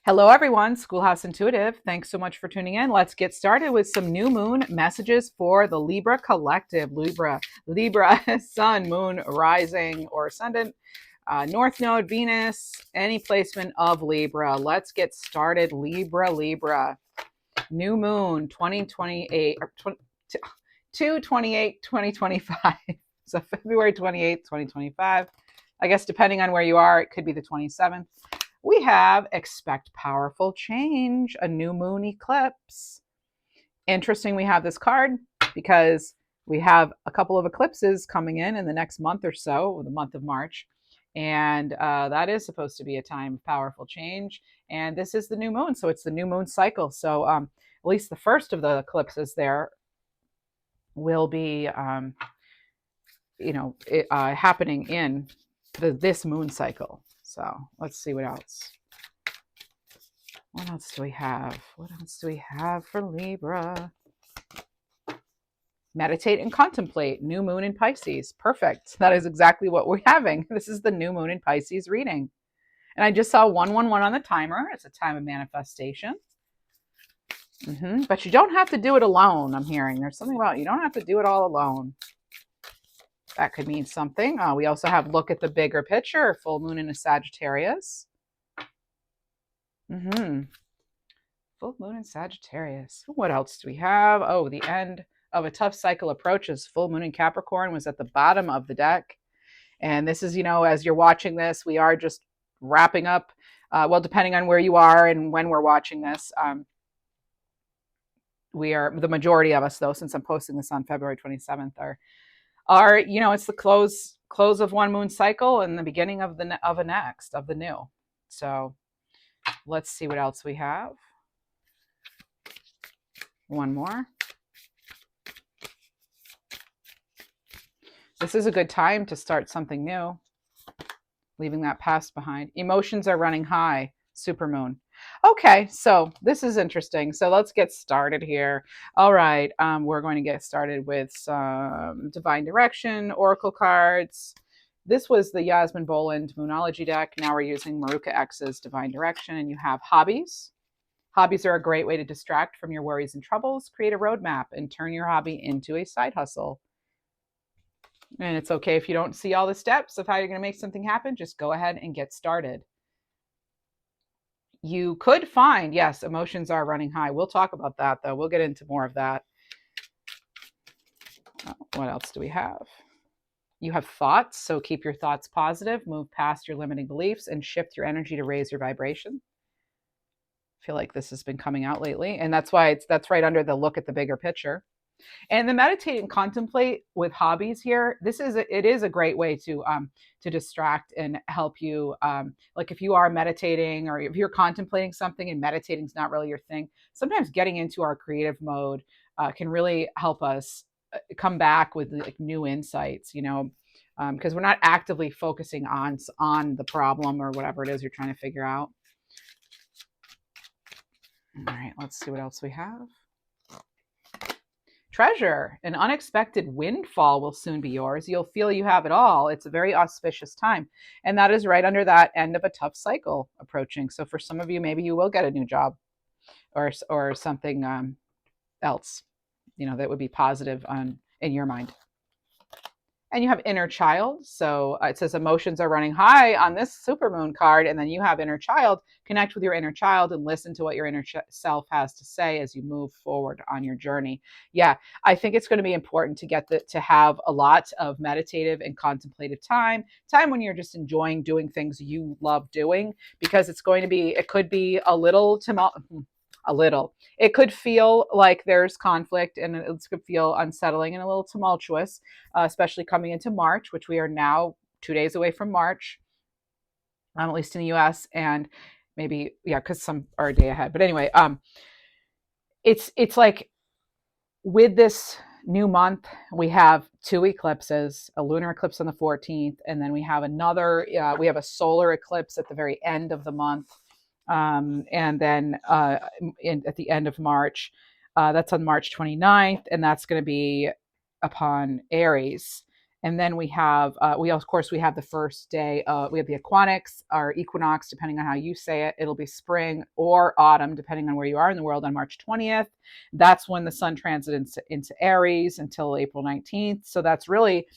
Hello, everyone. Schoolhouse Intuitive. Thanks so much for tuning in. Let's get started with some new moon messages for the Libra collective. Libra, Sun, Moon, Rising, or Ascendant, North Node, Venus, any placement of Libra. Let's get started. Libra. New moon 2028, or 2/28, 2025. So February 28th, 2025. I guess depending on where you are, it could be the 27th. We have expect powerful change, a new moon eclipse. Interesting, we have this card because we have a couple of eclipses coming in the next month or so, the month of March. And that is supposed to be a time of powerful change. And this is the new moon. So it's the new moon cycle. So at least the first of the eclipses there will be, happening in this moon cycle. So let's see what else. What else do we have? What else do we have for Libra? Meditate and contemplate. New moon in Pisces. Perfect. That is exactly what we're having. This is the new moon in Pisces reading. And I just saw 111 on the timer. It's a time of manifestation. But you don't have to do it alone, I'm hearing. There's something about you don't have to do it all alone. That could mean something. We also have look at the bigger picture, full moon in a Sagittarius. Full moon in Sagittarius. What else do we have? Oh, the end of a tough cycle approaches. Full moon in Capricorn was at the bottom of the deck. And this is, as you're watching this, we are just wrapping up. Well, depending on where you are and when we're watching this, we are, the majority of us though, since I'm posting this on February 27th, are it's the close of one moon cycle and the beginning of the new. So let's see what else we have. One more. This is a good time to start something new, leaving that past behind. Emotions are running high. Supermoon. Okay, so this is interesting. So let's get started here. All right, we're going to get started with some divine direction, oracle cards. This was the Yasmin Boland Moonology deck. Now we're using Maruka X's divine direction, and you have hobbies. Hobbies are a great way to distract from your worries and troubles. Create a roadmap and turn your hobby into a side hustle. And it's okay if you don't see all the steps of how you're going to make something happen. Just go ahead and get started. You could find, yes, emotions are running high. We'll talk about that, though. We'll get into more of that. What else do we have? You have thoughts, so keep your thoughts positive. Move past your limiting beliefs and shift your energy to raise your vibration. I feel like this has been coming out lately, and that's why that's right under the look at the bigger picture. And the meditate and contemplate with hobbies here. It is a great way to distract and help you. Like if you are meditating or if you're contemplating something and meditating is not really your thing, sometimes getting into our creative mode can really help us come back with like new insights. Because we're not actively focusing on the problem or whatever it is you're trying to figure out. All right, let's see what else we have. Treasure, an unexpected windfall will soon be yours. You'll feel you have it all. It's a very auspicious time. And that is right under that end of a tough cycle approaching. So for some of you, maybe you will get a new job or something else, that would be positive in your mind. And you have inner child. So it says emotions are running high on this supermoon card. And then you have inner child. Connect with your inner child and listen to what your inner self has to say as you move forward on your journey. Yeah, I think it's going to be important to have a lot of meditative and contemplative time when you're just enjoying doing things you love doing, because it could be it could feel like there's conflict and it could feel unsettling and a little tumultuous, especially coming into March, which we are now 2 days away from March, at least in the US, and maybe, because some are a day ahead. But anyway, it's like with this new month, we have 2 eclipses, a lunar eclipse on the 14th, and then we have we have a solar eclipse at the very end of the month. And then at the end of March, that's on March 29th, and that's going to be upon Aries. And then we have, of course, we have the first day, we have the equinox or equinox, depending on how you say it. It'll be spring or autumn, depending on where you are in the world, on March 20th. That's when the sun transits into Aries until April 19th. So that's really,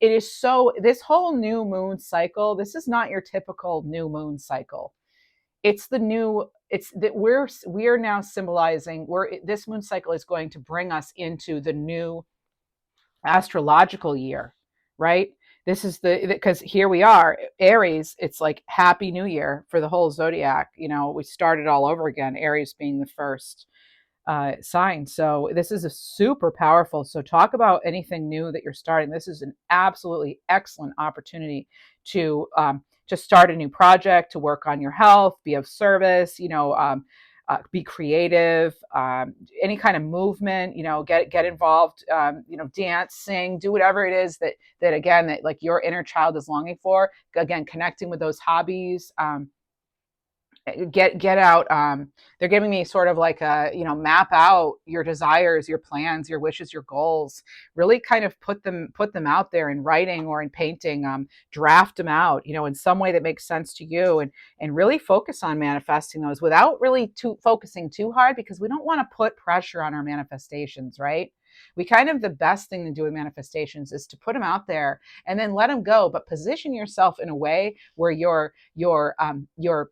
it is so, this whole new moon cycle, this is not your typical new moon cycle. It's the new, it's that we're now symbolizing, this moon cycle is going to bring us into the new astrological year, right? This is because here we are, Aries, it's like Happy New Year for the whole zodiac. We started all over again, Aries being the first sign. So this is a super powerful. So talk about anything new that you're starting. This is an absolutely excellent opportunity to start a new project, to work on your health, be of service, be creative, any kind of movement, get involved, dance, sing, do whatever it is that again, that like your inner child is longing for. Again, connecting with those hobbies, get out. They're giving me sort of like map out your desires, your plans, your wishes, your goals. Really kind of put them out there in writing or in painting. Draft them out, in some way that makes sense to you, and really focus on manifesting those without really focusing too hard, because we don't want to put pressure on our manifestations, right? We kind of, the best thing to do with manifestations is to put them out there and then let them go, but position yourself in a way where you're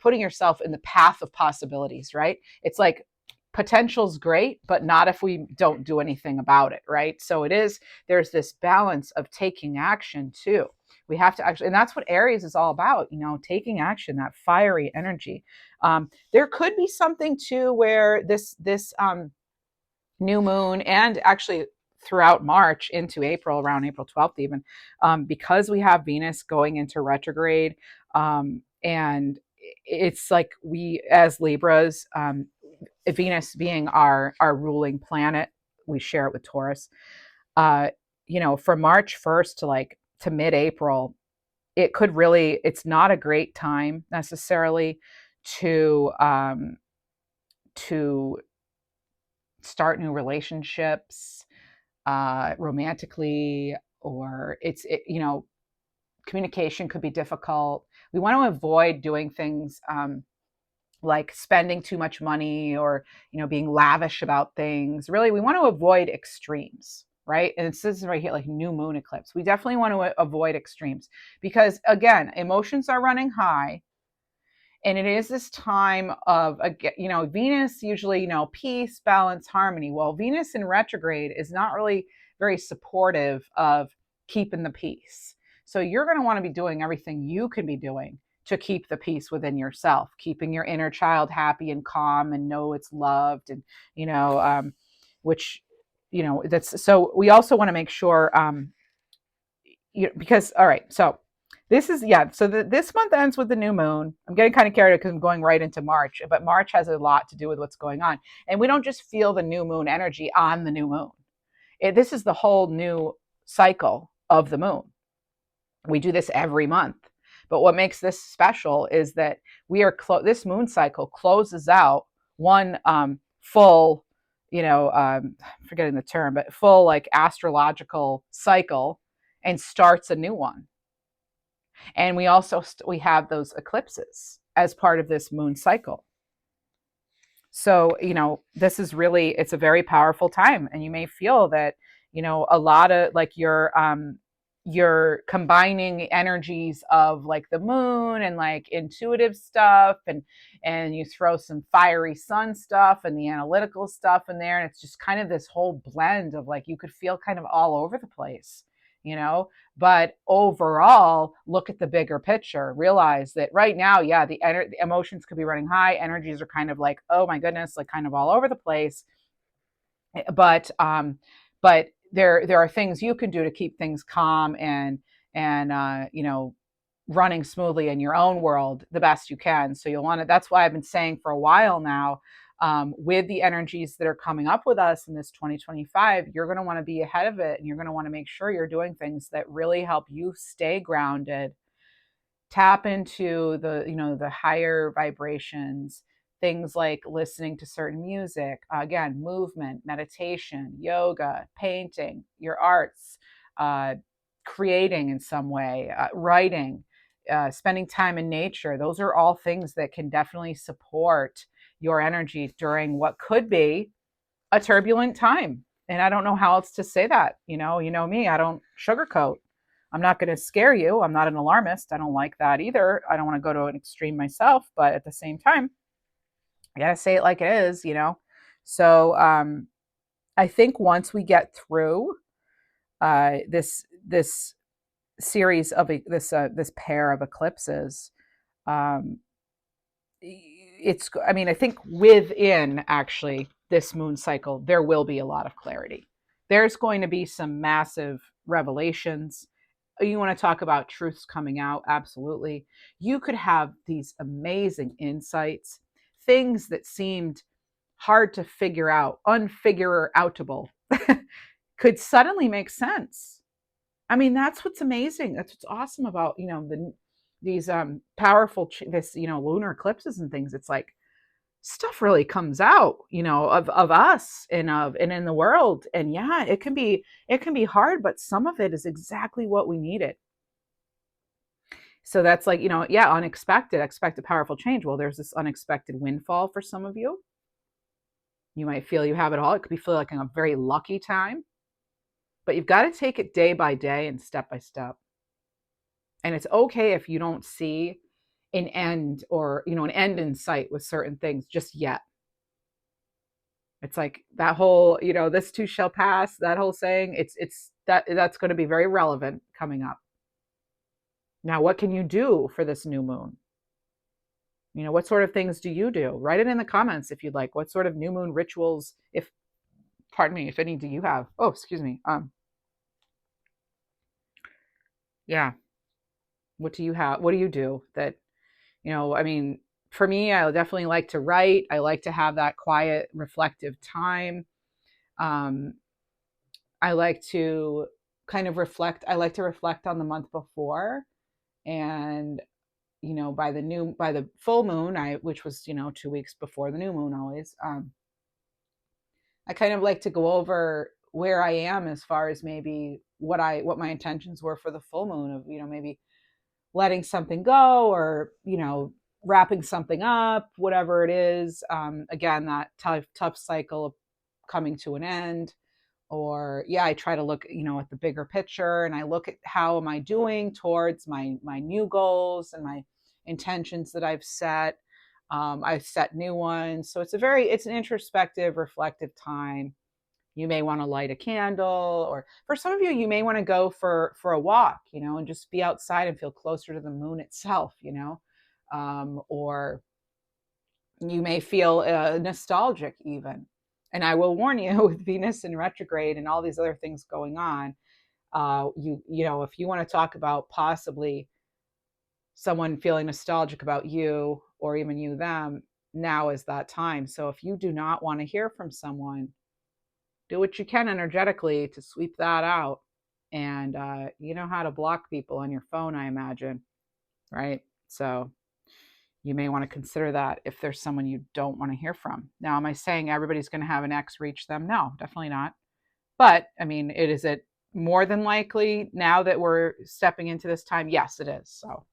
putting yourself in the path of possibilities, right? It's like potential's great, but not if we don't do anything about it, right? So there's this balance of taking action too. We have to actually, and that's what Aries is all about, taking action, that fiery energy. There could be something too where this new moon, and actually throughout March into April, around April 12th even, because we have Venus going into retrograde, and it's like we as Libras, Venus being our ruling planet, we share it with Taurus. From March 1st to mid-April, it's not a great time necessarily to start new relationships, romantically, or communication could be difficult. We want to avoid doing things like spending too much money, or being lavish about things. Really, we want to avoid extremes, right? And it says right here, like new moon eclipse. We definitely want to avoid extremes, because again, emotions are running high. And it is this time of, Venus usually, peace, balance, harmony. Well, Venus in retrograde is not really very supportive of keeping the peace. So you're going to want to be doing everything you can be doing to keep the peace within yourself, keeping your inner child happy and calm and know it's loved. And, which, that's, so we also want to make sure, because, all right, so this is, so this month ends with the new moon. I'm getting kind of carried away because I'm going right into March, but March has a lot to do with what's going on. And we don't just feel the new moon energy on the new moon. This is the whole new cycle of the moon. We do this every month. But what makes this special is that this moon cycle closes out one full, forgetting the term, but full like astrological cycle, and starts a new one. And we also we have those eclipses as part of this moon cycle. So, this is really, it's a very powerful time. And you may feel that, a lot of like you're combining energies of like the moon and like intuitive stuff, and you throw some fiery sun stuff and the analytical stuff in there. And it's just kind of this whole blend of like, you could feel kind of all over the place, but overall, look at the bigger picture. Realize that right now, the emotions could be running high. Energies are kind of like, oh my goodness, like kind of all over the place. But there are things you can do to keep things calm and running smoothly in your own world the best you can. So you'll want to. That's why I've been saying for a while now, with the energies that are coming up with us in this 2025, you're going to want to be ahead of it, and you're going to want to make sure you're doing things that really help you stay grounded, tap into the higher vibrations, things like listening to certain music, again, movement, meditation, yoga, painting, your arts, creating in some way, writing, spending time in nature. Those are all things that can definitely support your energy during what could be a turbulent time. And I don't know how else to say that. You know me, I don't sugarcoat. I'm not going to scare you. I'm not an alarmist. I don't like that either. I don't want to go to an extreme myself, but at the same time, I got to say it like it is, So I think once we get through this series of this pair of eclipses, um, I mean, I think within actually this moon cycle, there will be a lot of clarity. There's going to be some massive revelations. You want to talk about truths coming out? Absolutely. You could have these amazing insights, things that seemed hard to figure out, unfigure outable, could suddenly make sense. I mean, that's what's amazing. That's what's awesome about, these powerful this, lunar eclipses and things. It's like stuff really comes out, of us and in the world. And yeah, it can be hard, but some of it is exactly what we needed. So that's like, yeah, expected powerful change. Well, there's this unexpected windfall for some of you. You might feel you have it all. It could be feel like a very lucky time, but you've got to take it day by day and step by step. And it's okay if you don't see an end or, an end in sight with certain things just yet. It's like that whole, this too shall pass, that whole saying, that's going to be very relevant coming up. Now, what can you do for this new moon? What sort of things do you do? Write it in the comments if you'd like. What sort of new moon rituals, if any do you have? Oh, excuse me. Yeah. What do you have? What do you do that, I mean, for me, I definitely like to write. I like to have that quiet, reflective time. Um, I like to kind of reflect. I like to reflect on the month before, and by the full moon, which was 2 weeks before the new moon always. I kind of like to go over where I am as far as maybe what my intentions were for the full moon of maybe letting something go or wrapping something up, whatever it is. Again, that tough cycle of coming to an end. Or yeah, I try to look at the bigger picture, and I look at how am I doing towards my new goals and my intentions that I've set. I've set new ones, so it's an introspective, reflective time. You may want to light a candle, or for some of you, you may want to go for a walk, and just be outside and feel closer to the moon itself, or you may feel nostalgic even. And I will warn you, with Venus in retrograde and all these other things going on, if you want to talk about possibly someone feeling nostalgic about you or even you them, now is that time. So if you do not want to hear from someone, do what you can energetically to sweep that out. And you know how to block people on your phone, I imagine, right? So you may want to consider that if there's someone you don't want to hear from. Now, am I saying everybody's going to have an ex reach them? No, definitely not. But I mean, is it more than likely now that we're stepping into this time? Yes, it is. So,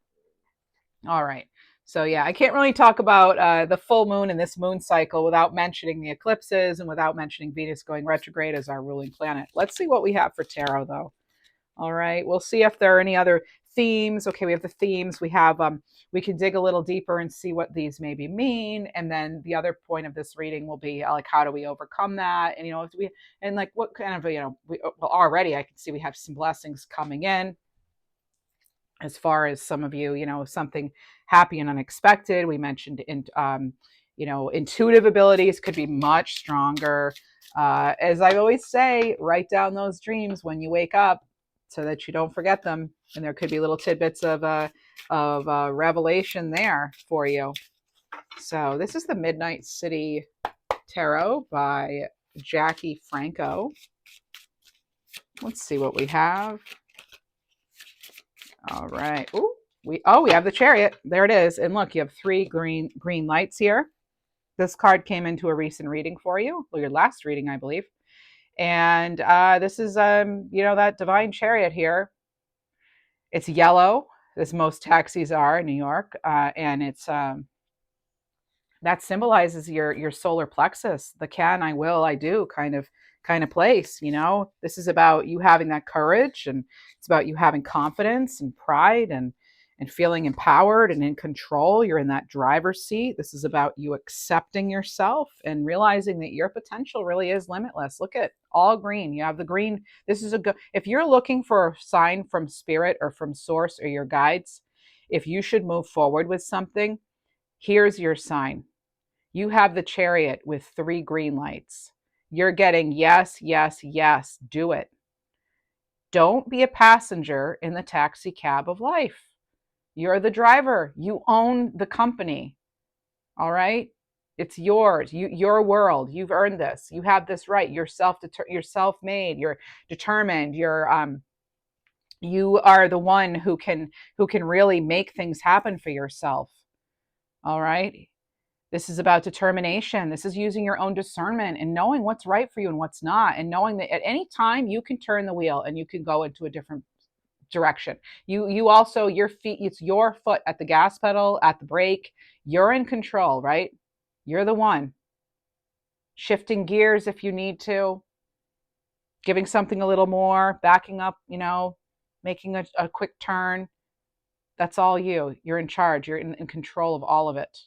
all right. So yeah, I can't really talk about the full moon and this moon cycle without mentioning the eclipses and without mentioning Venus going retrograde as our ruling planet. Let's see what we have for tarot, though. All right, we'll see if there are any other themes. Okay, we have the themes. We can dig a little deeper and see what these maybe mean. And then the other point of this reading will be like, how do we overcome that? And like what kind of well, already I can see we have some blessings coming in. As far as some of you, something happy and unexpected. We mentioned intuitive abilities could be much stronger. As I always say, write down those dreams when you wake up so that you don't forget them. And there could be little tidbits of revelation there for you. So this is the Midnight City Tarot by Jackie Franco. Let's see what we have. All right. Ooh, we have the Chariot. There it is. And look, you have 3 green lights here. This card came into a recent reading for you, or your last reading, I believe. And this is that divine Chariot here. It's yellow, as most taxis are in New York, and it's that symbolizes your solar plexus, the can, I will, I do kind of place. This is about you having that courage, and it's about you having confidence and pride, and feeling empowered and in control. You're in that driver's seat. This is about you accepting yourself and realizing that your potential really is limitless. Look at all green. You have the green. This is a good, if you're looking for a sign from spirit or from source or your guides, if you should move forward with something, here's your sign. You have the chariot with 3 green lights. You're getting yes, yes, yes, do it. Don't be a passenger in the taxi cab of life. You're the driver. You own the company. All right? It's yours. Your world. You've earned this. You have this right. You're self-made. You're determined. You are the one who can really make things happen for yourself. All right? This is about determination. This is using your own discernment and knowing what's right for you and what's not, and knowing that at any time you can turn the wheel and you can go into a different direction. You also, your feet, it's your foot at the gas pedal, at the brake. You're in control, right? You're the one shifting gears if you need to, giving something a little more, backing up, making a quick turn. That's all you. You're in charge. You're in control of all of it.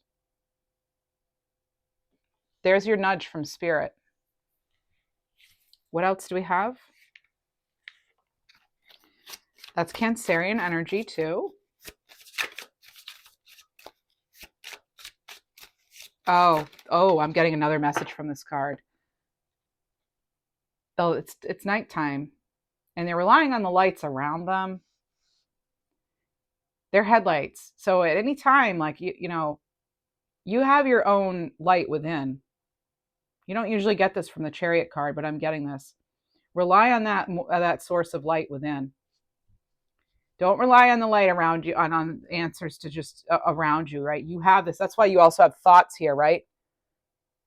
There's your nudge from spirit. What else do we have? That's Cancerian energy too. Oh, I'm getting another message from this card. Oh, it's nighttime, and they're relying on the lights around them. They're headlights. So at any time, like you have your own light within. You don't usually get this from the Chariot card, but I'm getting this. Rely on that source of light within. Don't rely on the light around you, on answers to just around you, right? You have this. That's why you also have thoughts here, right?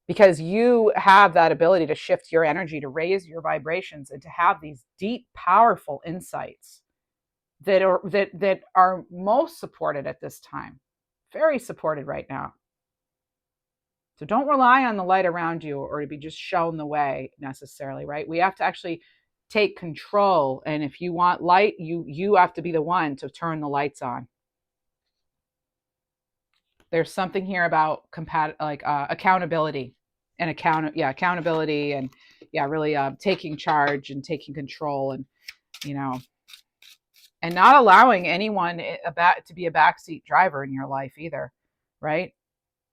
Because you have that ability to shift your energy, to raise your vibrations, and to have these deep, powerful insights that are most supported at this time. Very supported right now. So don't rely on the light around you or to be just shown the way necessarily, right? We have to actually take control. And if you want light, you have to be the one to turn the lights on. There's something here about accountability and accountability and really taking charge and taking control, and and not allowing anyone to be a backseat driver in your life either, right?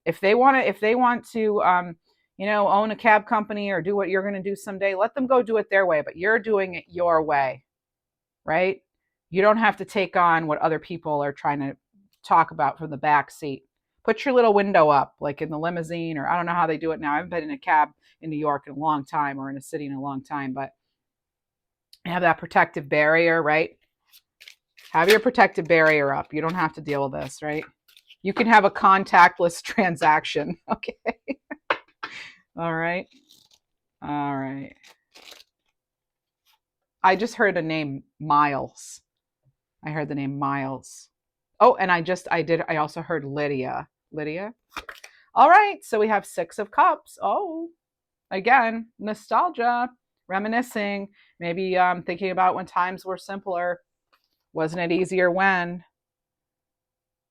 If they want to own a cab company or do what you're going to do someday, let them go do it their way, but you're doing it your way, right? You don't have to take on what other people are trying to talk about from the back seat. Put your little window up, like in the limousine, or I don't know how they do it now. I haven't been in a cab in New York in a long time, or in a city in a long time, but have that protective barrier, right? Have your protective barrier up. You don't have to deal with this, right? You can have a contactless transaction. Okay. All right. All right. I just heard the name Miles. I heard the name Miles. Oh, and I also heard Lydia. Lydia. All right. So we have 6 of Cups. Oh, again, nostalgia, reminiscing, maybe thinking about when times were simpler. Wasn't it easier when?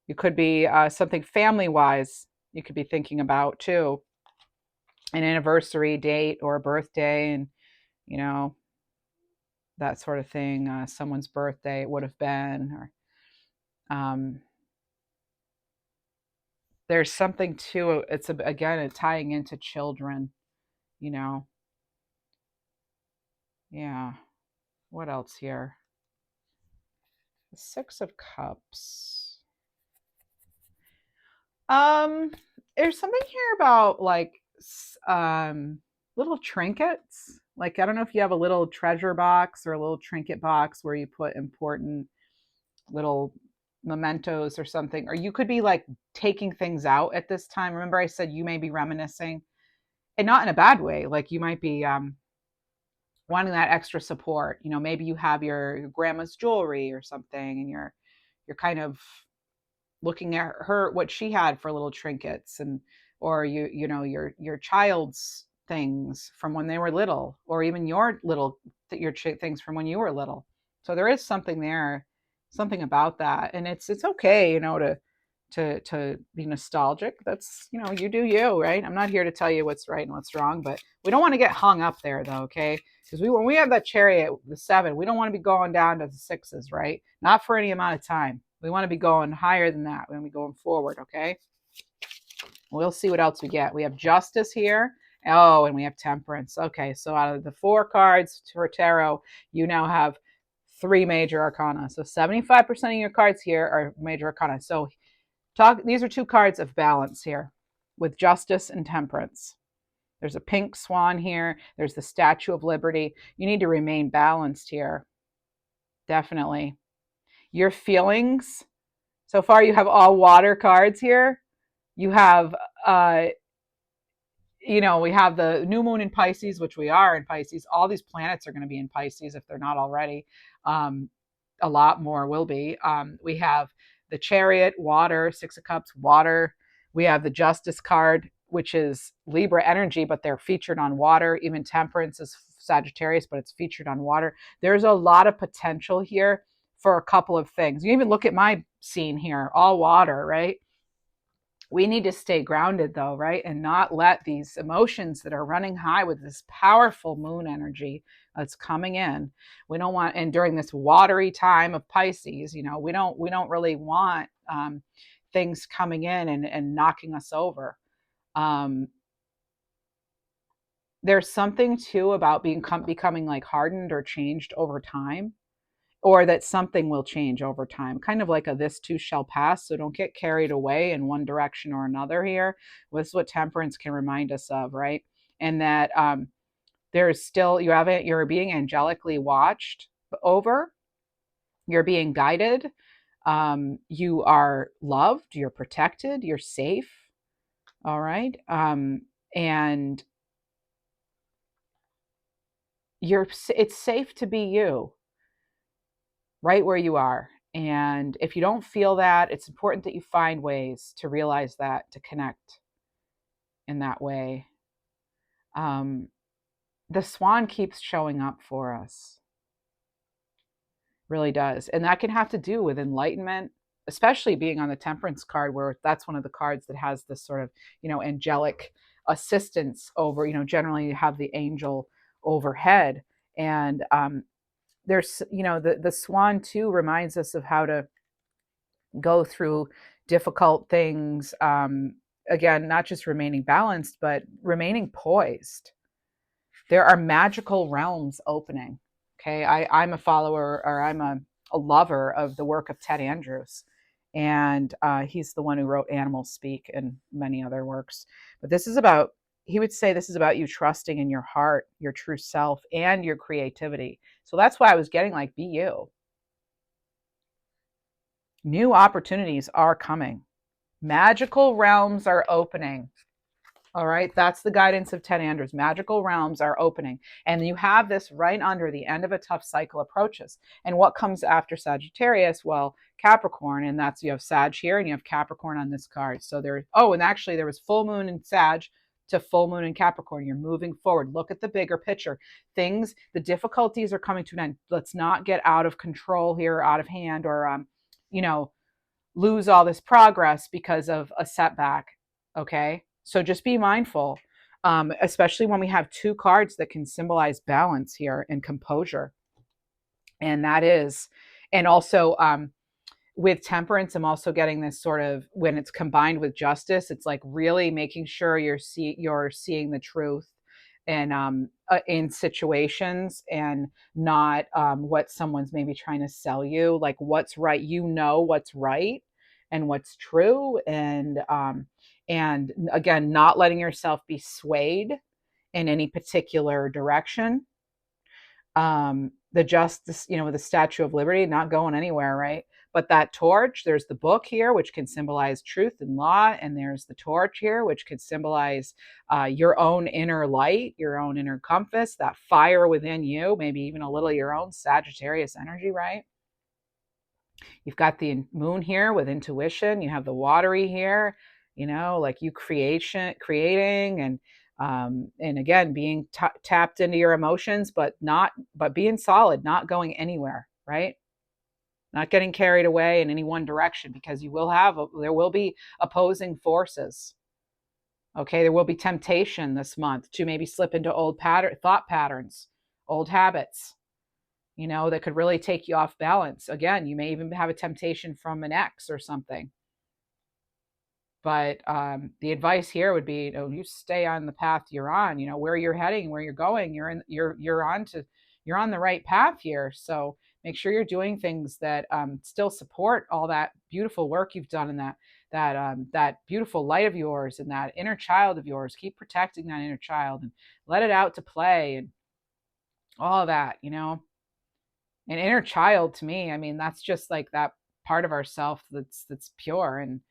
You could be something family-wise you could be thinking about too. An anniversary date or a birthday, and that sort of thing. Someone's birthday it would have been, or there's something too. It's again tying into children. Yeah. What else here? The 6 of Cups. There's something here about little trinkets. Like, I don't know if you have a little treasure box or a little trinket box where you put important little mementos or something, or you could be like taking things out at this time. Remember I said you may be reminiscing, and not in a bad way. Like, you might be wanting that extra support. You know, maybe you have your grandma's jewelry or something, and you're kind of looking at her, what she had for little trinkets, and or you know your child's things from when they were little, or even your little your things from when you were little. So there is something there, something about that, and it's okay, you know, to be nostalgic. That's, you know, you do you, right? I'm not here to tell you what's right and what's wrong, but we don't want to get hung up there though, okay? Because when we have that chariot, the 7, we don't want to be going down to the 6s, right? Not for any amount of time. We want to be going higher than that. We want to be going forward, okay? We'll see what else we get. We have justice here. Oh, and we have temperance. Okay, so out of the 4 cards for tarot, you now have 3 major arcana. So 75% of your cards here are major arcana. So these are 2 cards of balance here with justice and temperance. There's a pink swan here. There's the Statue of Liberty. You need to remain balanced here. Definitely. Your feelings. So far, you have all water cards here. You have, you know, we have the new moon in Pisces, which we are in Pisces. All these planets are going to be in Pisces if they're not already. A lot more will be. We have the chariot, water, 6 of cups, water. We have the justice card, which is Libra energy, but they're featured on water. Even temperance is Sagittarius, but it's featured on water. There's a lot of potential here for a couple of things. You even look at my scene here, all water, right? We need to stay grounded though, right? And not let these emotions that are running high with this powerful moon energy that's coming in. We don't want, and during this watery time of Pisces, you know, we don't really want things coming in and knocking us over. There's something too about becoming like hardened or changed over time, or that something will change over time, kind of like a this too shall pass. So don't get carried away in one direction or another here. This is what temperance can remind us of, right? And that there's still, you're being angelically watched over, you're being guided, you are loved, you're protected, you're safe. All right. And it's safe to be you right where you are. And if you don't feel that, it's important that you find ways to realize that, to connect in that way. The swan keeps showing up for us, really does. And that can have to do with enlightenment, especially being on the temperance card, where that's one of the cards that has this sort of, you know, angelic assistance over, you know, generally you have the angel overhead. And there's, you know, the swan too reminds us of how to go through difficult things. Again, not just remaining balanced, but remaining poised. There are magical realms opening. Okay, I'm a follower, or I'm a lover of the work of Ted Andrews, and he's the one who wrote Animals Speak and many other works. But this is about, he would say, this is about you trusting in your heart, your true self, and your creativity. So that's why I was getting like, be you. New opportunities are coming. Magical realms are opening. All right, that's the guidance of Ted Andrews. Magical realms are opening. And you have this right under the end of a tough cycle approaches. And what comes after Sagittarius? Well, Capricorn, and that's, you have Sag here and you have Capricorn on this card. So there, oh, and actually there was full moon in Sag to full moon in Capricorn. You're moving forward. Look at the bigger picture. Things, the difficulties are coming to an end. Let's not get out of control here, out of hand, or, you know, lose all this progress because of a setback. Okay. So just be mindful, especially when we have 2 cards that can symbolize balance here and composure. And that is, and also with temperance, I'm also getting this sort of, when it's combined with justice, it's like really making sure you're seeing the truth and in situations, and not what someone's maybe trying to sell you, like what's right, you know, what's right and what's true. And again, not letting yourself be swayed in any particular direction. The justice, you know, with the Statue of Liberty, not going anywhere, right? But that torch, there's the book here, which can symbolize truth and law. And there's the torch here, which could symbolize your own inner light, your own inner compass, that fire within you, maybe even a little your own Sagittarius energy, right? You've got the moon here with intuition. You have the watery here, like you creating and again, being tapped into your emotions, but being solid, not going anywhere, right? Not getting carried away in any one direction, because there will be opposing forces. Okay, there will be temptation this month to maybe slip into old thought patterns, old habits, that could really take you off balance. Again, you may even have a temptation from an ex or something. But the advice here would be, you stay on the path you're on. Where you're heading, where you're going. You're on the right path here. So make sure you're doing things that still support all that beautiful work you've done, and that beautiful light of yours and that inner child of yours. Keep protecting that inner child and let it out to play and all of that. An inner child, to me, I mean, that's just like that part of ourself that's pure and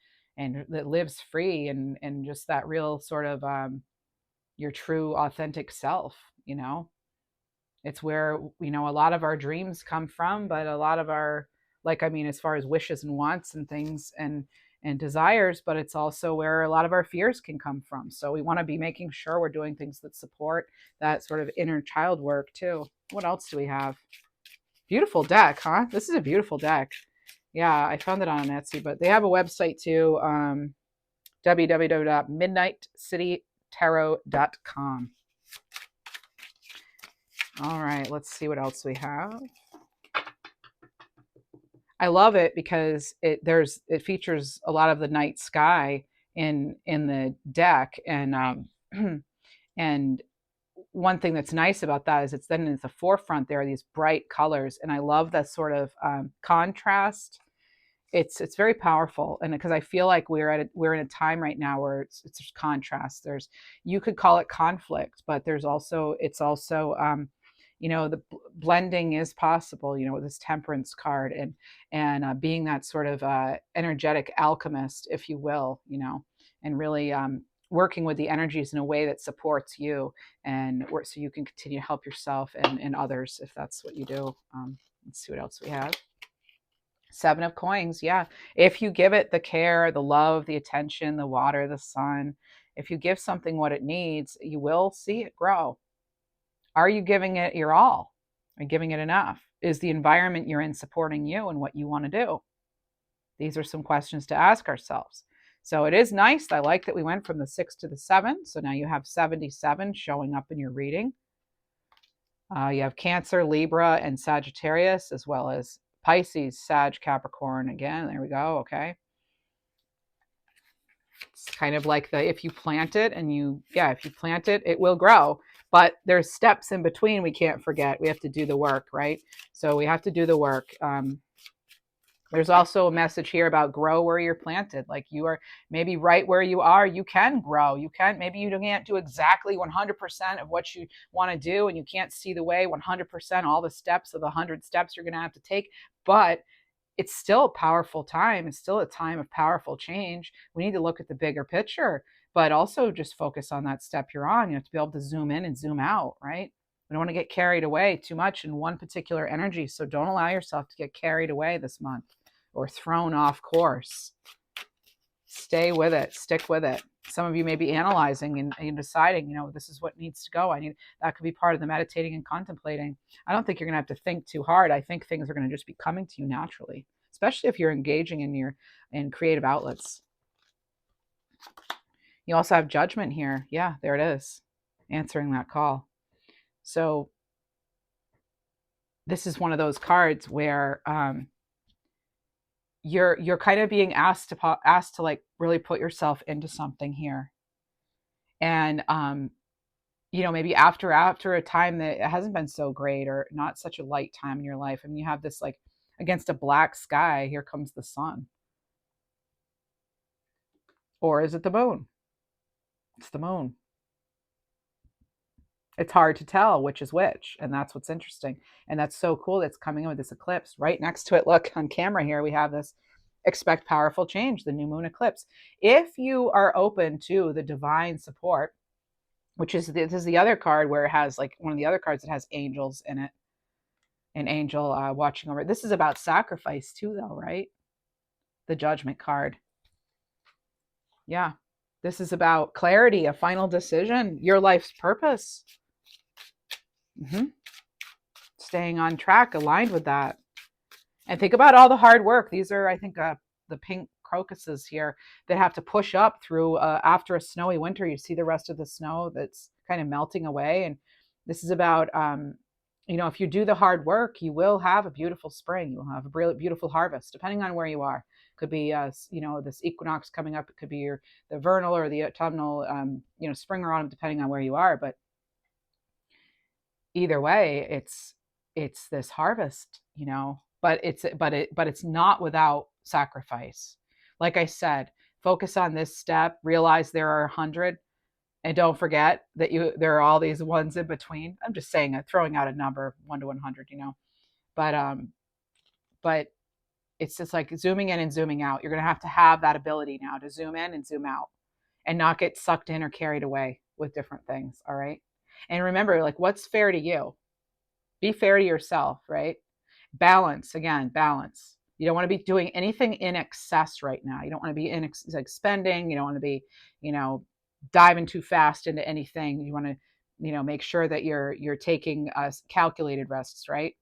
that lives free, and just that real sort of your true authentic self. It's where a lot of our dreams come from, but a lot of our, like, I mean, as far as wishes and wants and things and desires, but it's also where a lot of our fears can come from. So we want to be making sure we're doing things that support that sort of inner child work too. What else do we have? Beautiful deck, huh? This is a beautiful deck. Yeah, I found it on Etsy, but they have a website too, www.midnightcitytarot.com. All right, let's see what else we have. I love it because it features a lot of the night sky in the deck, and and one thing that's nice about that is it's then in the forefront there are these bright colors, and I love that sort of contrast. It's very powerful, and because I feel like we're in a time right now where it's contrast. You could call it conflict, but it's also the blending is possible, with this temperance card, and being that sort of energetic alchemist, if you will, and really working with the energies in a way that supports you, and so you can continue to help yourself and others if that's what you do. Let's see what else we have. 7 of coins. Yeah. If you give it the care, the love, the attention, the water, the sun, if you give something what it needs, you will see it grow. Are you giving it your all? Are you giving it enough? Is the environment you're in supporting you and what you want to do? These are some questions to ask ourselves. So it is nice. I like that we went from the 6 to the 7. So now you have 77 showing up in your reading. You have Cancer, Libra, and Sagittarius, as well as Pisces, Sag, Capricorn. Again, there we go. Okay. It's kind of like if you plant it it will grow. But there's steps in between we can't forget. We have to do the work, right? So we have to do the work. There's also a message here about grow where you're planted. Like, you are maybe right where you are, you can grow. Maybe you can't do exactly 100% of what you want to do, and you can't see the way 100%, all the steps of the 100 steps you're going to have to take, but it's still a powerful time. It's still a time of powerful change. We need to look at the bigger picture, but also just focus on that step you're on. You have to be able to zoom in and zoom out, right? We don't want to get carried away too much in one particular energy. So don't allow yourself to get carried away this month or thrown off course. Stay with it. Stick with it. Some of you may be analyzing and deciding, this is what needs to go. That could be part of the meditating and contemplating. I don't think you're going to have to think too hard. I think things are going to just be coming to you naturally, especially if you're engaging in creative outlets. You also have Judgment here. Yeah, there it is. Answering that call. So this is one of those cards where you're kind of being asked to like really put yourself into something here, and maybe after a time that it hasn't been so great or not such a light time in your life, and you have this, like, against a black sky, here comes the sun. Or is it the moon? It's the moon. It's hard to tell which is which, and that's what's interesting. And that's so cool that's coming in with this eclipse. Right next to it, look on camera here, we have this expect powerful change, the new moon eclipse. If you are open to the divine support, which is this is the other card where it has like one of the other cards that has angels in it, an angel watching over. This is about sacrifice too, though, right? The judgment card. Yeah. This is about clarity, a final decision, your life's purpose. Staying on track, aligned with that. And think about all the hard work. These are, I think, the pink crocuses here that have to push up through after a snowy winter. You see the rest of the snow that's kind of melting away. And this is about, if you do the hard work, you will have a beautiful spring. You'll have a beautiful harvest, depending on where you are. Could be, this equinox coming up. It could be the vernal or the autumnal, spring or autumn, depending on where you are. But either way, it's this harvest, but it's not without sacrifice. Like I said, focus on this step, realize there are 100, and don't forget that there are all these ones in between. I'm just saying it, throwing out a number 1 to 100, but it's just like zooming in and zooming out. You're going to have that ability now to zoom in and zoom out and not get sucked in or carried away with different things. All right. And remember, like, what's fair to you? Be fair to yourself, right? Balance, again, balance. You don't want to be doing anything in excess right now. You don't want to be spending. You don't want to be, diving too fast into anything. You want to, make sure that you're taking calculated risks, right?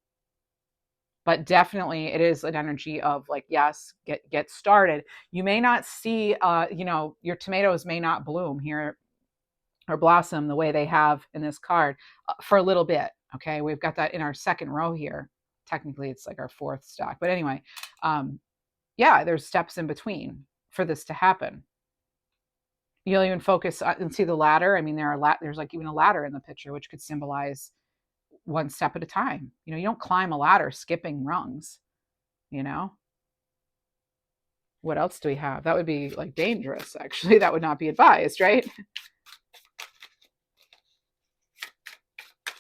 But definitely it is an energy of like, yes, get started. You may not see, your tomatoes may not bloom here or blossom the way they have in this card for a little bit. Okay, we've got that in our second row here. Technically, it's like our fourth stack. But anyway, there's steps in between for this to happen. You'll even focus and see the ladder. I mean, there's like even a ladder in the picture, which could symbolize one step at a time. You don't climb a ladder skipping rungs. What else do we have? That would be like dangerous, actually. That would not be advised, right?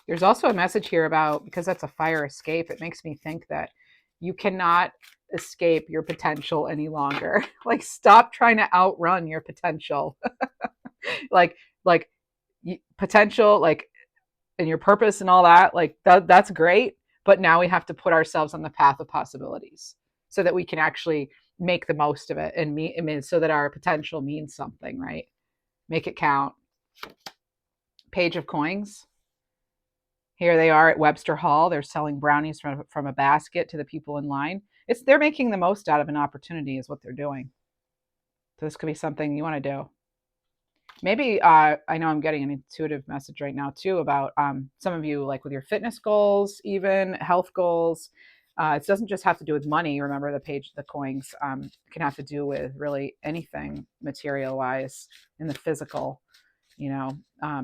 There's also a message here about, because that's a fire escape, it makes me think that you cannot escape your potential any longer. Like, stop trying to outrun your potential. like potential, like, and your purpose and all that, like that's great. But now we have to put ourselves on the path of possibilities so that we can actually make the most of it and so that our potential means something, right? Make it count. Page of coins. Here they are at Webster Hall. They're selling brownies from a basket to the people in line. They're making the most out of an opportunity is what they're doing. So this could be something you want to do. Maybe, I know I'm getting an intuitive message right now too about some of you, like with your fitness goals, even health goals. It doesn't just have to do with money. Remember the coins can have to do with really anything material wise in the physical,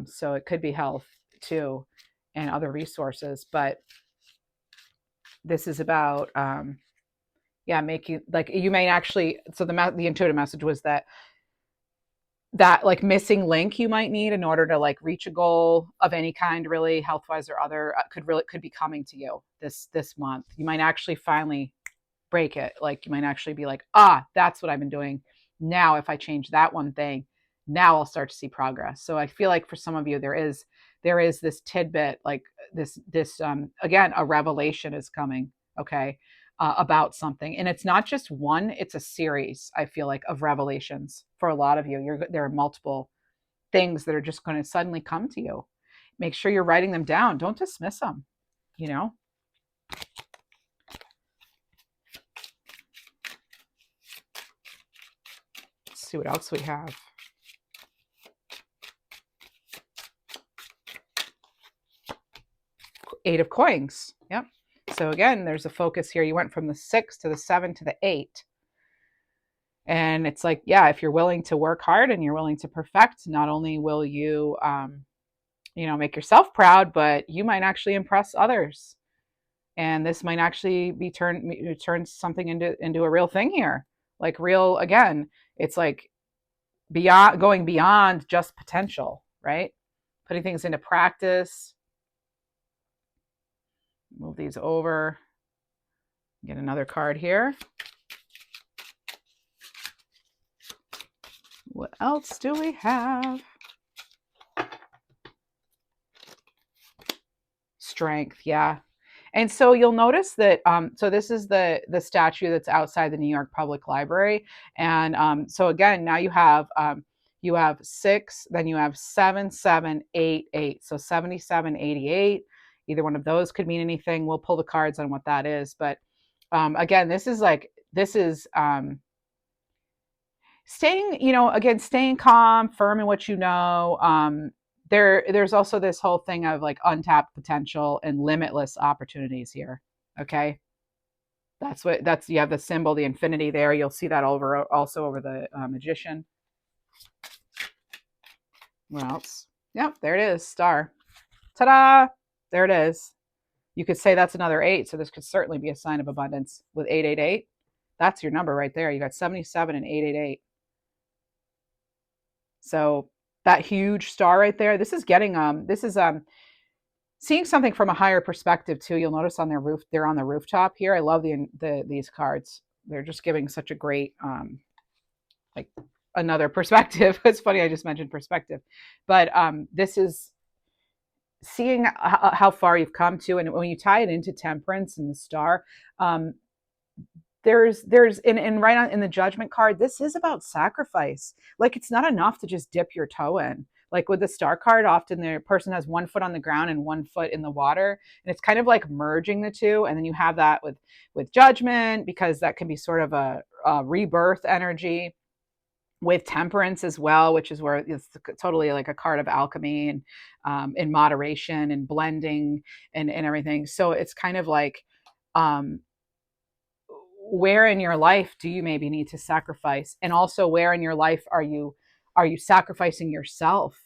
so it could be health too and other resources. But this is about, making, like, you may actually, so the intuitive message was that like missing link you might need in order to like reach a goal of any kind, really health wise or other, could be coming to you this month. You might actually finally break it. Like, you might actually be like, that's what I've been doing. Now, if I change that one thing, now I'll start to see progress. So I feel like for some of you, there is this tidbit, like this again, a revelation is coming. Okay. About something, and it's not just one, it's a series, I feel like, of revelations for a lot of you. There are multiple things that are just going to suddenly come to you. Make sure you're writing them down. Don't dismiss them. Let's see what else we have. Eight of coins. Yep. So again, there's a focus here. You went from the 6 to the 7 to the 8. And it's like, if you're willing to work hard and you're willing to perfect, not only will you, make yourself proud, but you might actually impress others. And this might actually be turn something into a real thing here. Like real, again, it's like going beyond just potential, right? putting things into practice. Move these over. Get another card here. What else do we have? Strength, yeah. And so you'll notice that, so this is the statue that's outside the New York Public Library. And so again, now you have 6, then you have 7, 7, 8, 8. So 77, 88. Either one of those could mean anything. We'll pull the cards on what that is. But again, this is staying, again, staying calm, firm in what you know. There's also this whole thing of like untapped potential and limitless opportunities here. Okay. That's you have the symbol, the infinity there. You'll see that also over the magician. What else? Yep, there it is. Star. Ta-da! There it is. You could say that's another 8. So this could certainly be a sign of abundance with 888. That's your number right there. You got 77 and 888. So that huge star right there, this is seeing something from a higher perspective too. You'll notice on their roof, they're on the rooftop here. I love these cards. They're just giving such a great like another perspective. It's funny I just mentioned perspective, but this is seeing how far you've come to, and when you tie it into temperance and the star, there's right on in the judgment card, this is about sacrifice. Like it's not enough to just dip your toe in. Like with the star card, often the person has one foot on the ground and one foot in the water, and it's kind of like merging the two. And then you have that with judgment, because that can be sort of a rebirth energy, with temperance as well, which is where it's totally like a card of alchemy and in moderation and blending and everything. So it's kind of like, where in your life do you maybe need to sacrifice? And also, where in your life are you sacrificing yourself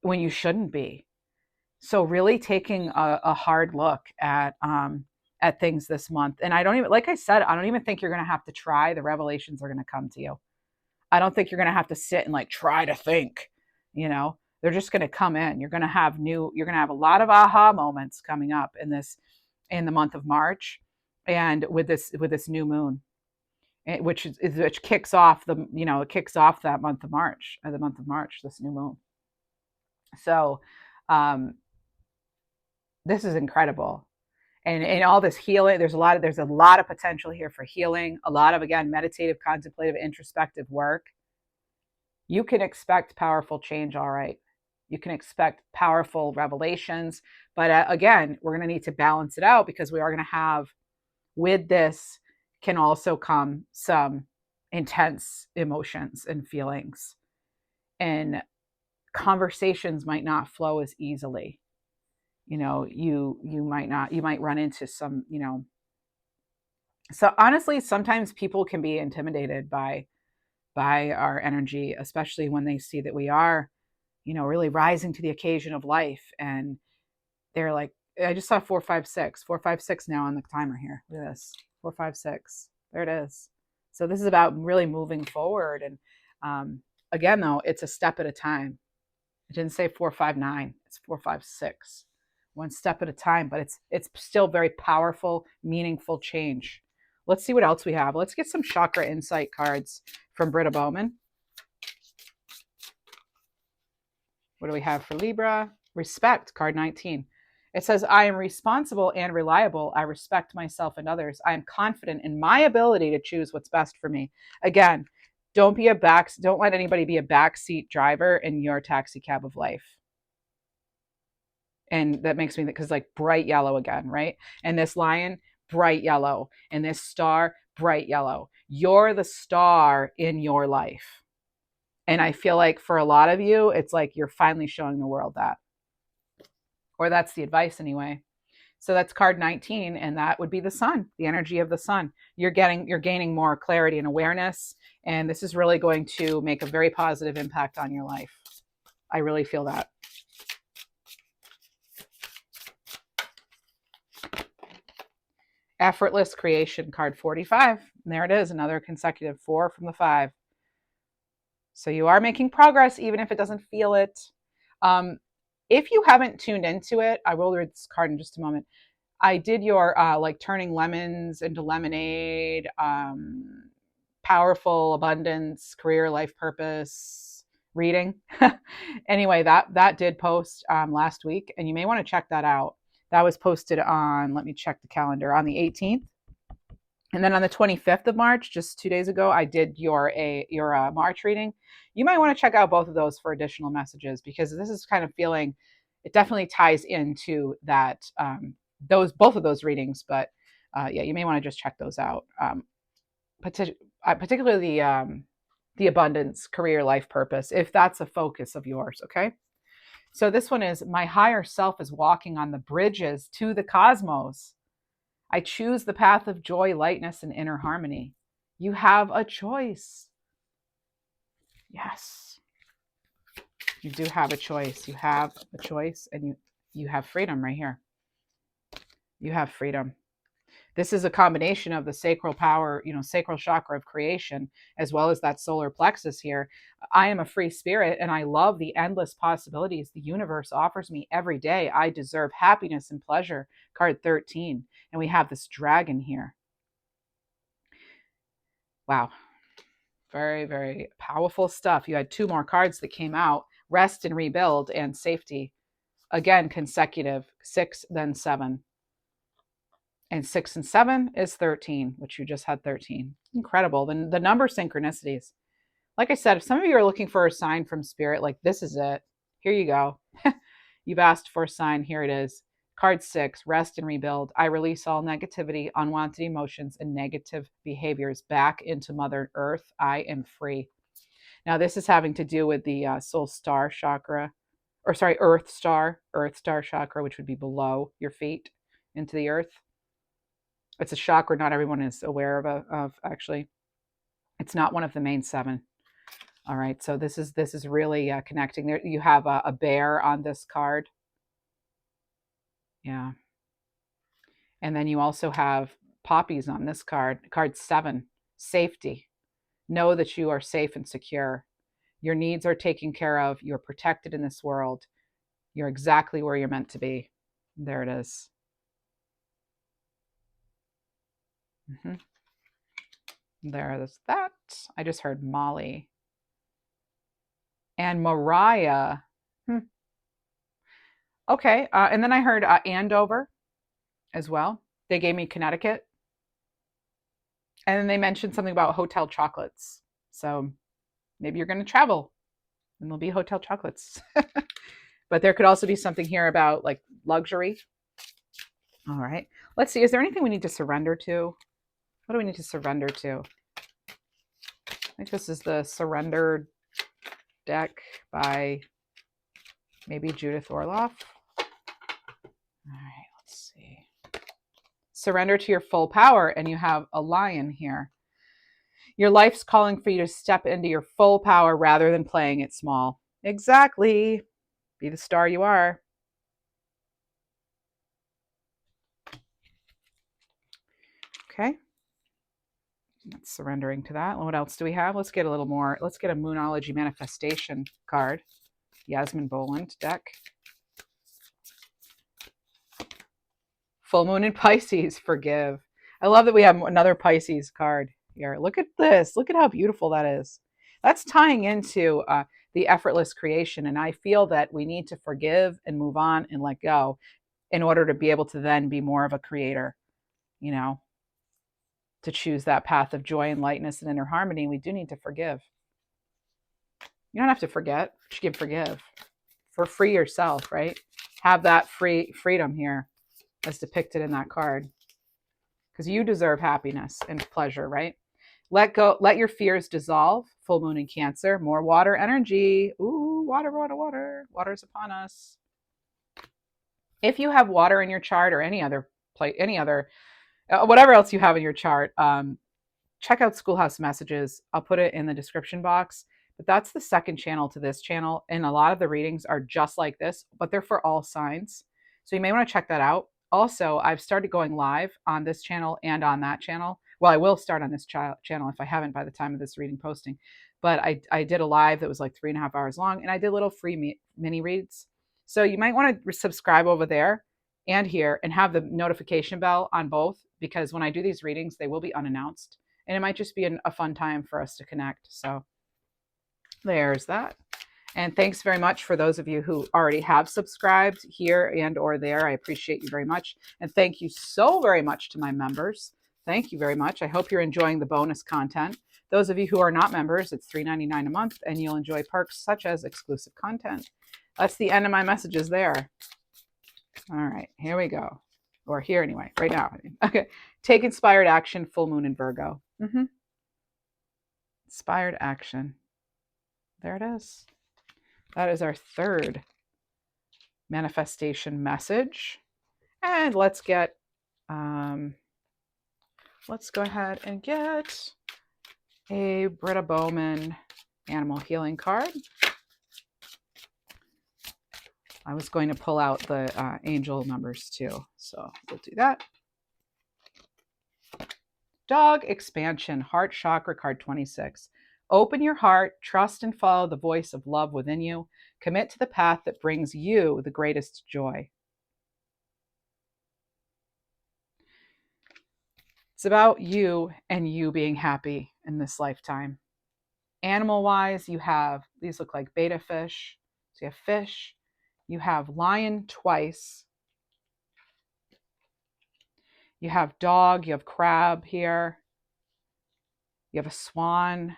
when you shouldn't be? So really taking a hard look at things this month. And I don't even, like I said, I don't even think you're going to have to try. The revelations are going to come to you. I don't think you're going to have to sit and like try to think, they're just going to come in. You're going to have a lot of aha moments coming up in the month of March, and with this new moon, which kicks off that month of March, this new moon. So this is incredible. And all this healing, there's a lot of potential here for healing, a lot of, again, meditative, contemplative, introspective work. You can expect powerful change, all right. You can expect powerful revelations, but again, we're going to need to balance it out, because we are going to have, with this can also come some intense emotions and feelings, and conversations might not flow as easily. You might run into some, so honestly, sometimes people can be intimidated by our energy, especially when they see that we are, really rising to the occasion of life. And they're like, I just saw 456 now on the timer here. Look at this, 456. There it is. So this is about really moving forward. And again, though, it's a step at a time. It didn't say 459. It's 456. One step at a time, but it's still very powerful, meaningful change. Let's see what else we have. Let's get some chakra insight cards from Britta Bowman. What do we have for Libra? Respect, card 19. It says, I am responsible and reliable. I respect myself and others. I am confident in my ability to choose what's best for me. Again, don't let anybody be a backseat driver in your taxi cab of life. And that makes me think, because like bright yellow again, right? And this lion, bright yellow. And this star, bright yellow. You're the star in your life. And I feel like for a lot of you, it's like you're finally showing the world that. Or that's the advice anyway. So that's card 19, and that would be the sun, the energy of the sun. You're gaining more clarity and awareness, and this is really going to make a very positive impact on your life. I really feel that. Effortless creation, card 45. And there it is, another consecutive 4 from the 5. So you are making progress, even if it doesn't feel it. If you haven't tuned into it, I will read this card in just a moment. I did your like turning lemons into lemonade, powerful abundance, career, life purpose reading. Anyway, that did post last week, and you may want to check that out. That was posted on, let me check the calendar, on the 18th. And then on the 25th of March, just 2 days ago, I did your March reading. You might want to check out both of those for additional messages, because this is kind of feeling, it definitely ties into that, both of those readings. But yeah, you may want to just check those out. Particularly the abundance, career, life purpose, if that's a focus of yours. Okay. So this one is, my higher self is walking on the bridges to the cosmos. I choose the path of joy, lightness, and inner harmony. You have a choice. Yes, you do have a choice. You have a choice, and you have freedom right here. You have freedom. This is a combination of the sacral power, sacral chakra of creation, as well as that solar plexus here. I am a free spirit, and I love the endless possibilities the universe offers me every day. I deserve happiness and pleasure. Card 13. And we have this dragon here. Wow. Very, very powerful stuff. You had two more cards that came out: rest and rebuild, and safety. Again, consecutive, 6, then 7. And 6 and 7 is 13, which you just had 13. Incredible. The number synchronicities. Like I said, if some of you are looking for a sign from spirit, like, this is it. Here you go. You've asked for a sign. Here it is. Card 6, rest and rebuild. I release all negativity, unwanted emotions, and negative behaviors back into Mother Earth. I am free. Now, this is having to do with the soul star chakra, or sorry, earth star chakra, which would be below your feet into the earth. It's a chakra not everyone is aware of actually. It's not one of the main 7. All right, so this is really connecting. There you have a bear on this card. Yeah. And then you also have poppies on this card. Card 7, safety. Know that you are safe and secure. Your needs are taken care of. You're protected in this world. You're exactly where you're meant to be. There it is. There is that. I just heard Molly. And Mariah. Okay. And then I heard Andover as well. They gave me Connecticut. And then they mentioned something about hotel chocolates. So maybe you're going to travel and there'll be hotel chocolates. But there could also be something here about like luxury. All right. Let's see. Is there anything we need to surrender to? What do we need to surrender to? I think this is the surrendered deck by maybe Judith Orloff. All right, let's see. Surrender to your full power, and you have a lion here. Your life's calling for you to step into your full power rather than playing it small. Exactly. Be the star you are. Okay. That's surrendering to that. What else do we have? Let's get a little more. Let's get a Moonology manifestation card. Yasmin Boland deck. Full moon in Pisces, forgive. I love that we have another Pisces card here. Look at this. Look at how beautiful that is. That's tying into the effortless creation. And I feel that we need to forgive and move on and let go in order to be able to then be more of a creator, to choose that path of joy and lightness and inner harmony. We do need to forgive. You don't have to forget, but you can forgive. Free yourself, right? Have that freedom here as depicted in that card. Because you deserve happiness and pleasure, right? Let go, let your fears dissolve. Full moon in Cancer, more water energy. Ooh, water, water, water. Water's upon us. If you have water in your chart or any other whatever else you have in your chart, check out Schoolhouse Messages. I'll put it in the description box. But that's the second channel to this channel. And a lot of the readings are just like this, but they're for all signs. So you may want to check that out. Also, I've started going live on this channel and on that channel. Well, I will start on this channel if I haven't by the time of this reading posting. But I did a live that was like 3.5 hours long, and I did little free mini reads. So you might want to subscribe over there and here and have the notification bell on both, because when I do these readings, they will be unannounced. And it might just be a fun time for us to connect. So there's that. And thanks very much for those of you who already have subscribed here and or there. I appreciate you very much. And thank you so very much to my members. Thank you very much. I hope you're enjoying the bonus content. Those of you who are not members, it's $3.99 a month, and you'll enjoy perks such as exclusive content. That's the end of my messages there. All right, here we go. Or here anyway, right now. Okay. Take inspired action, full moon in Virgo. Inspired action. There it is. That is our third manifestation message. And let's go ahead and get a Britta Bowman animal healing card. I was going to pull out the angel numbers too, so we'll do that. Dog expansion, heart chakra, card 26. Open your heart, trust and follow the voice of love within you. Commit to the path that brings you the greatest joy. It's about you and you being happy in this lifetime. Animal-wise, you have, these look like betta fish. So you have fish. You have lion twice. You have dog. You have crab here. You have a swan.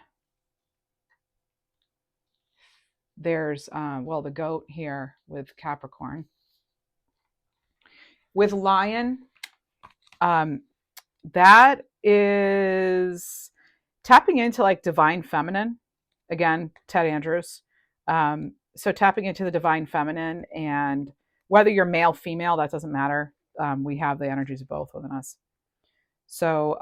There's, the goat here with Capricorn. With lion, that is tapping into like divine feminine. Again, Ted Andrews. So tapping into the divine feminine, and whether you're male, female, that doesn't matter. We have the energies of both within us. So,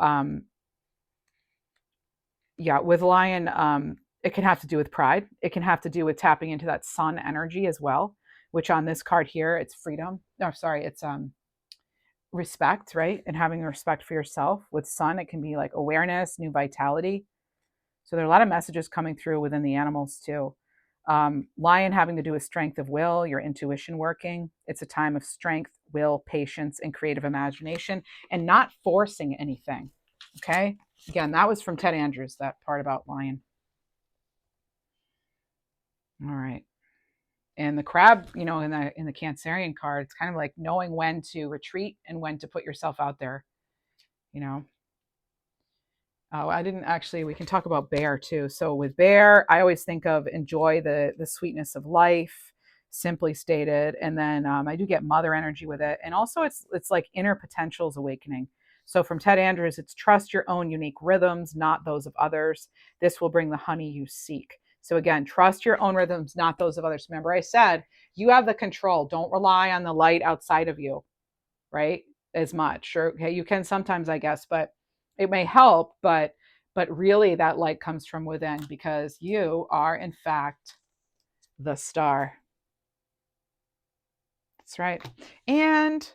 with lion, it can have to do with pride. It can have to do with tapping into that sun energy as well, which on this card here, it's freedom. No, sorry, it's respect, right? And having respect for yourself. With sun, it can be like awareness, new vitality. So there are a lot of messages coming through within the animals too. Lion having to do with strength of will, your intuition working. It's a time of strength, will, patience, and creative imagination, and not forcing anything. Okay. Again, that was from Ted Andrews, that part about lion. All right. And the crab, in the Cancerian card, it's kind of like knowing when to retreat and when to put yourself out there. I didn't actually, we can talk about bear too. So with bear, I always think of enjoy the sweetness of life, simply stated. And then I do get mother energy with it. And also it's like inner potentials awakening. So from Ted Andrews, it's trust your own unique rhythms, not those of others. This will bring the honey you seek. So again, trust your own rhythms, not those of others. Remember I said, you have the control. Don't rely on the light outside of you, right? As much. Or okay, you can sometimes, I guess, but it may help, but really that light comes from within, because you are in fact the star. That's right. And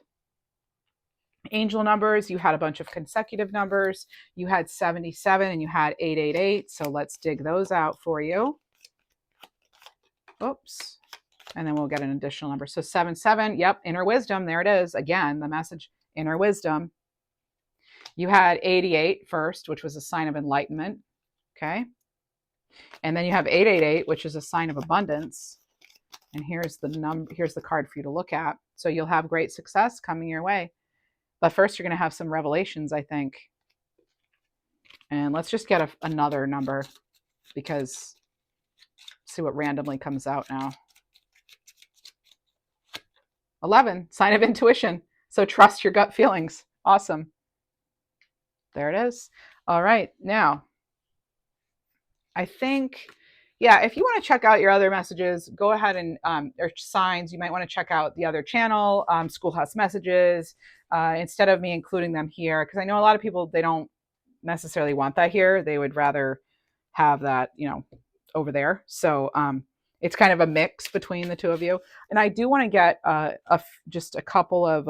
angel numbers, you had a bunch of consecutive numbers. You had 77 and you had 888. So let's dig those out for you. Oops. And then we'll get an additional number. So 77, yep, inner wisdom. There it is. Again, the message, inner wisdom. You had 88 first, which was a sign of enlightenment. Okay. And then you have 888, which is a sign of abundance. And here's the card for you to look at. So you'll have great success coming your way. But first, you're going to have some revelations, I think. And let's just get another number, because see what randomly comes out now. 11, sign of intuition. So trust your gut feelings. Awesome. There it is. All right. Now, I think, if you want to check out your other messages, go ahead and, or signs, you might want to check out the other channel, Schoolhouse Messages, instead of me including them here, because I know a lot of people, they don't necessarily want that here. They would rather have that, over there. So it's kind of a mix between the two of you. And I do want to get just a couple of,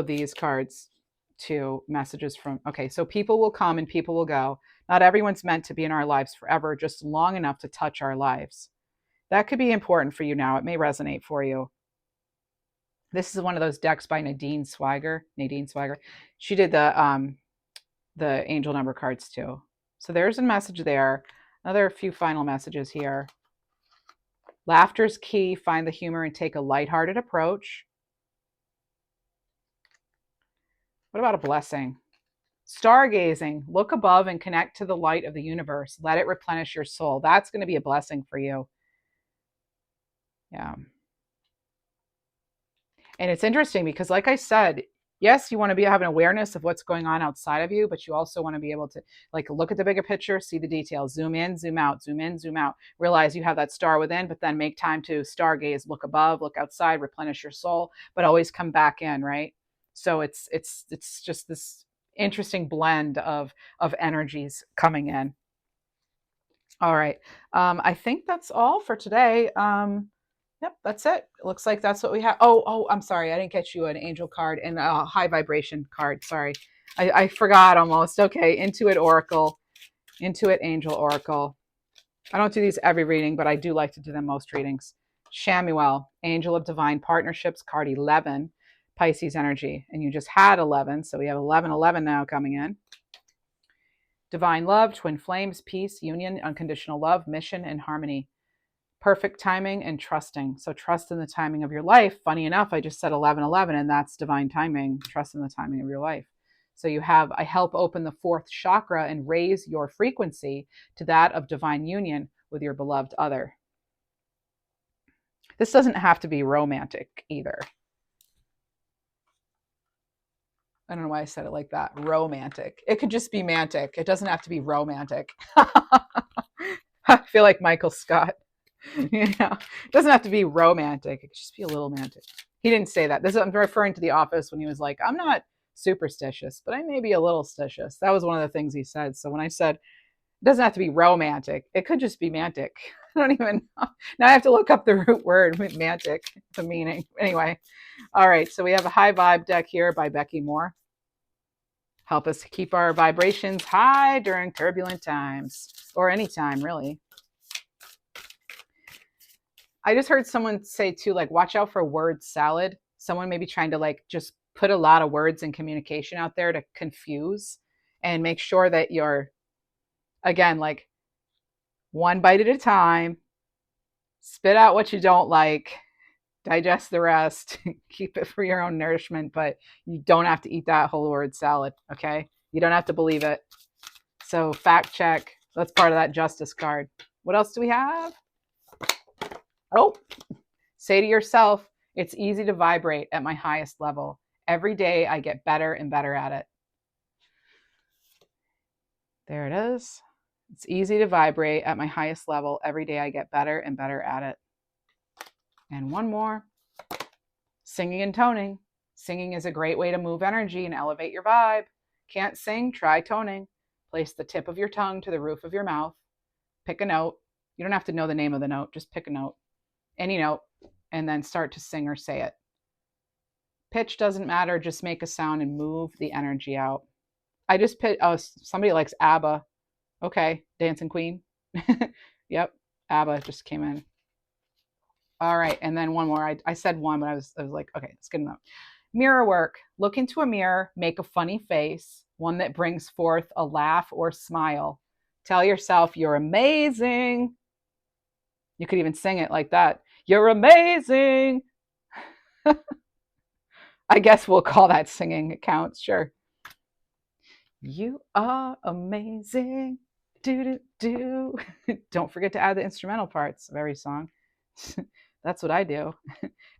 these cards to messages from, okay, so people will come and people will go. Not everyone's meant to be in our lives forever, just long enough to touch our lives. That could be important for you now. It may resonate for you. This is one of those decks by Nadine Swiger. She did the angel number cards too. So there's a message there. Another few final messages here. Laughter is key. Find the humor and take a lighthearted approach. What about a blessing? Stargazing. Look above and connect to the light of the universe. Let it replenish your soul. That's going to be a blessing for you. Yeah. And it's interesting because, like I said, yes, you want to have an awareness of what's going on outside of you, but you also want to be able to like look at the bigger picture, see the details, zoom in, zoom out, zoom in, zoom out, realize you have that star within, but then make time to stargaze, look above, look outside, replenish your soul, but always come back in, right? So it's just this interesting blend of energies coming in. All right. I think that's all for today. Yep, that's it. It looks like that's what we have. Oh, I'm sorry. I didn't get you an angel card and a high vibration card. Sorry. I forgot almost. Okay. Intuit Oracle. Intuit Angel Oracle. I don't do these every reading, but I do like to do them most readings. Chamuel, Angel of Divine Partnerships, card 11, Pisces energy. And you just had 11. So we have 11 now coming in. Divine love, twin flames, peace, union, unconditional love, mission, and harmony. Perfect timing and trusting. So trust in the timing of your life. Funny enough, I just said 11, and that's divine timing. Trust in the timing of your life. So you have, I help open the fourth chakra and raise your frequency to that of divine union with your beloved other. This doesn't have to be romantic either. I don't know why I said it like that. Romantic. It could just be mantic. It doesn't have to be romantic. I feel like Michael Scott. It doesn't have to be romantic. It could just be a little romantic. He didn't say that. I'm referring to The Office when he was like, I'm not superstitious, but I may be a little stitious. That was one of the things he said. So when I said it doesn't have to be romantic, it could just be mantic. I don't even know. Now I have to look up the root word, mantic, the meaning. Anyway, all right. So we have a high vibe deck here by Becky Moore. Help us keep our vibrations high during turbulent times, or any time, really. I just heard someone say too, like, watch out for word salad. Someone may be trying to like just put a lot of words and communication out there to confuse, and make sure that you're, again, like one bite at a time, spit out what you don't like, digest the rest, keep it for your own nourishment, but you don't have to eat that whole word salad, okay? You don't have to believe it. So fact check. That's part of that justice card. What else do we have? Oh, say to yourself, it's easy to vibrate at my highest level. Every day I get better and better at it. There it is. It's easy to vibrate at my highest level. Every day I get better and better at it. And one more. Singing and toning. Singing is a great way to move energy and elevate your vibe. Can't sing? Try toning. Place the tip of your tongue to the roof of your mouth. Pick a note. You don't have to know the name of the note. Just pick a note. Any note. And then start to sing or say it. Pitch doesn't matter. Just make a sound and move the energy out. I just picked, oh, somebody likes ABBA. Okay. Dancing Queen. Yep. ABBA just came in. All right. And then one more. I said one, but I was like, okay, it's good enough. Mirror work. Look into a mirror, make a funny face, one that brings forth a laugh or smile. Tell yourself you're amazing. You could even sing it like that. You're amazing. I guess we'll call that singing. It counts. Sure. You are amazing. Do, do, do. Don't forget to add the instrumental parts of every song. That's what I do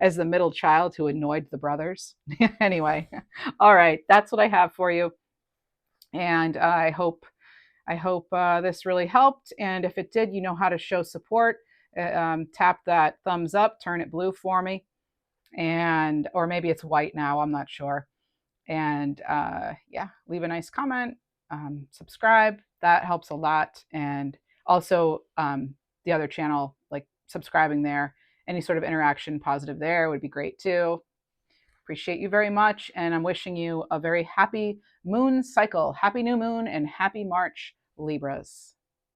as the middle child who annoyed the brothers. Anyway, all right, that's what I have for you. And I hope this really helped. And if it did, you know how to show support. Tap that thumbs up, turn it blue for me. And, or maybe it's white now, I'm not sure. And yeah, leave a nice comment, subscribe. That helps a lot. And also the other channel, like subscribing there. Any sort of interaction positive there would be great too. Appreciate you very much. And I'm wishing you a very happy moon cycle. Happy new moon and happy March, Libras.